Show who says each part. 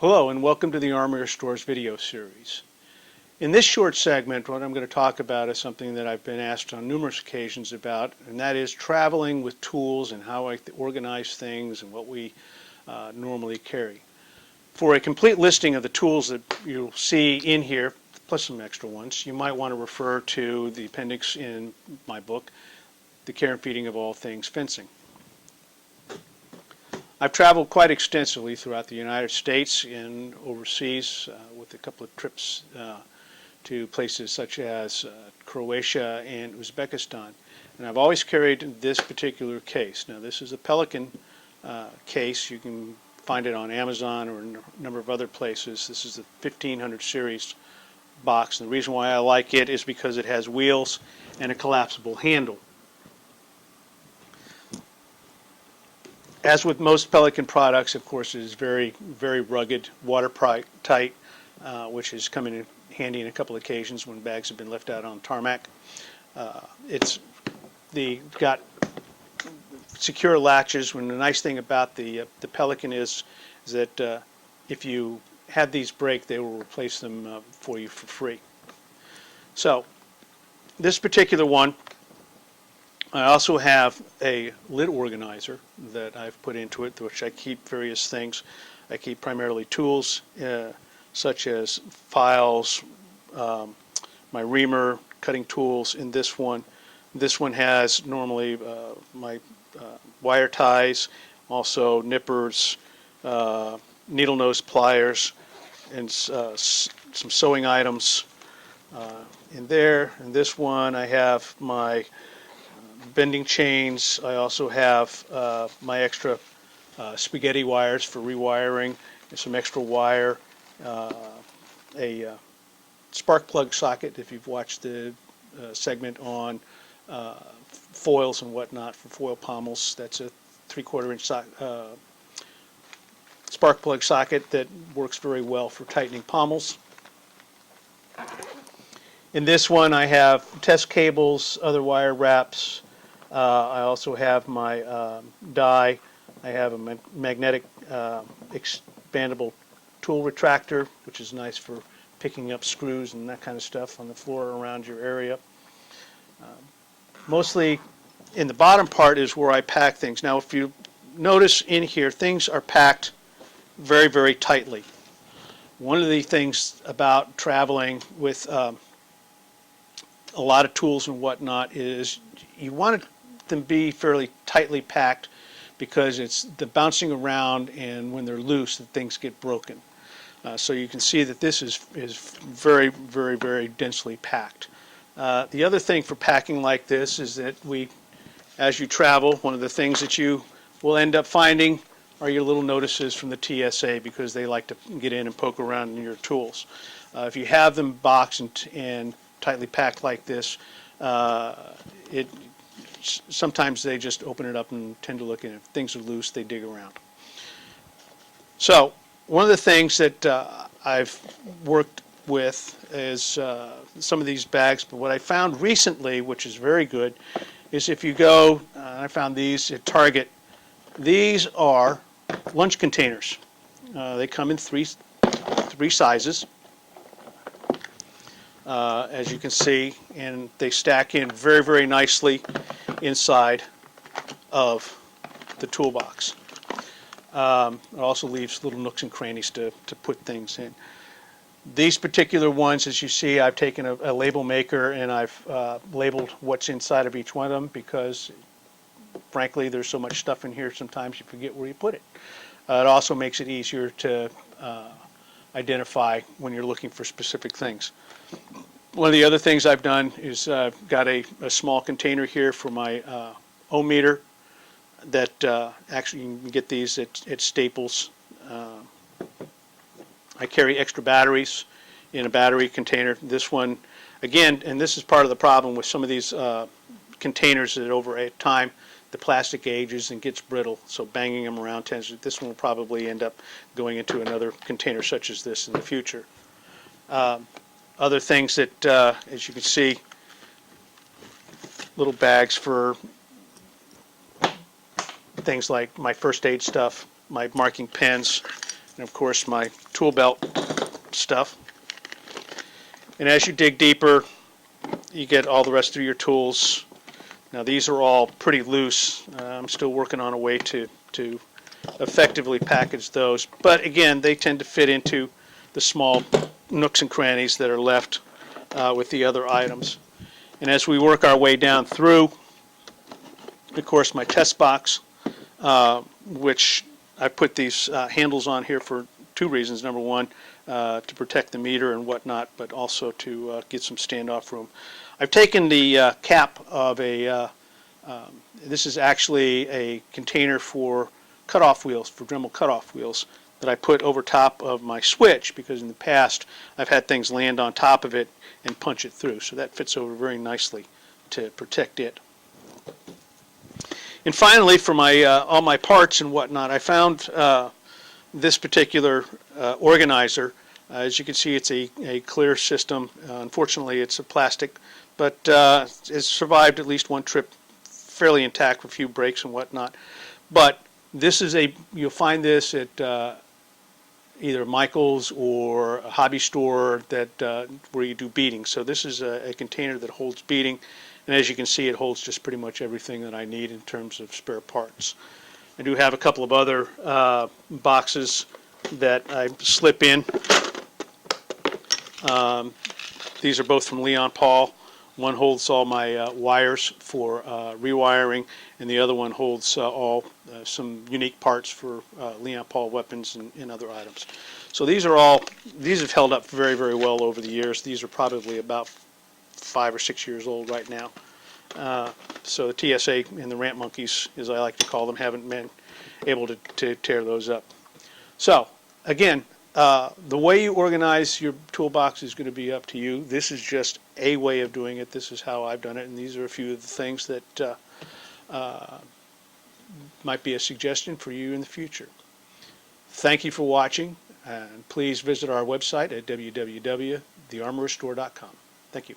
Speaker 1: Hello and welcome to the Armory Restores video series. In this short segment, what I'm going to talk about is something that I've been asked on numerous occasions about, and that is traveling with tools and how I organize things and what we normally carry. For a complete listing of the tools that you'll see in here, plus some extra ones, you might want to refer to the appendix in my book, The Care and Feeding of All Things Fencing. I've traveled quite extensively throughout the United States and overseas with a couple of trips to places such as Croatia and Uzbekistan. And I've always carried this particular case. Now this is a Pelican case. You can find it on Amazon or a number of other places. This is the 1500 series box. And the reason why I like it is because it has wheels and a collapsible handle. As with most Pelican products, of course, it is very, very rugged, watertight, which has come in handy in a couple of occasions when bags have been left out on tarmac. It's got secure latches. When the nice thing about the Pelican is that if you have these break, they will replace them for you for free. So this particular one, I also have a lid organizer that I've put into it, which I keep various things. I keep primarily tools such as files, my reamer, cutting tools in this one. This one has normally my wire ties, also nippers, needle nose pliers, and some sewing items in there. In this one I have my bending chains. I also have my extra spaghetti wires for rewiring, and some extra wire, a spark plug socket if you've watched the segment on foils and whatnot for foil pommels. That's a 3/4 inch spark plug socket that works very well for tightening pommels. In this one I have test cables, other wire wraps. I also have my die. I have a magnetic expandable tool retractor, which is nice for picking up screws and that kind of stuff on the floor around your area. Mostly in the bottom part is where I pack things. Now if you notice in here, things are packed very, very tightly. One of the things about traveling with a lot of tools and whatnot is you want them to be fairly tightly packed, because it's the bouncing around, and when they're loose, that things get broken. So you can see that this is very, very, very densely packed. The other thing for packing like this is that as you travel, one of the things that you will end up finding are your little notices from the TSA, because they like to get in and poke around in your tools. If you have them boxed and tightly packed like this, sometimes they just open it up and tend to look in. If things are loose, they dig around. So one of the things that I've worked with is some of these bags, but what I found recently, which is very good, is if you go, I found these at Target. These are lunch containers. They come in three sizes, as you can see, and they stack in very, very nicely inside of the toolbox. It also leaves little nooks and crannies to put things in. These particular ones, as you see, I've taken a label maker and I've labeled what's inside of each one of them, because frankly there's so much stuff in here sometimes you forget where you put it. It also makes it easier to identify when you're looking for specific things. One of the other things I've done is I've got a small container here for my ohm meter that actually you can get these at Staples. I carry extra batteries in a battery container. This one, again, and this is part of the problem with some of these containers, that over a time the plastic ages and gets brittle, so banging them around tends to, this one will probably end up going into another container such as this in the future. Other things that, as you can see, little bags for things like my first aid stuff, my marking pens, and of course my tool belt stuff. And as you dig deeper, you get all the rest of your tools. Now these are all pretty loose. I'm still working on a way to effectively package those. But again, they tend to fit into the small nooks and crannies that are left with the other items. And as we work our way down through, of course, my test box, which I put these handles on here for two reasons. Number one, to protect the meter and whatnot, but also to get some standoff room. I've taken the cap of this is actually a container for cutoff wheels, for Dremel cutoff wheels, that I put over top of my switch, because in the past I've had things land on top of it and punch it through. So that fits over very nicely to protect it. And finally, for my all my parts and whatnot, I found this particular organizer. As you can see, it's a clear system. Unfortunately, it's a plastic, but it's survived at least one trip fairly intact with a few breaks and whatnot. But this is you'll find this at either Michael's or a hobby store that where you do beading. So this is a container that holds beading, and as you can see, it holds just pretty much everything that I need in terms of spare parts. I do have a couple of other boxes that I slip in. These are both from Leon Paul. One holds all my wires for rewiring, and the other one holds all some unique parts for Leon Paul weapons and other items. So these have held up very, very well over the years. These are probably about 5 or 6 years old right now. So the TSA and the ramp monkeys, as I like to call them, haven't been able to tear those up. So again, the way you organize your toolbox is going to be up to you. This is just a way of doing it. This is how I've done it, and these are a few of the things that might be a suggestion for you in the future. Thank you for watching, and please visit our website at www.thearmorerstore.com. Thank you.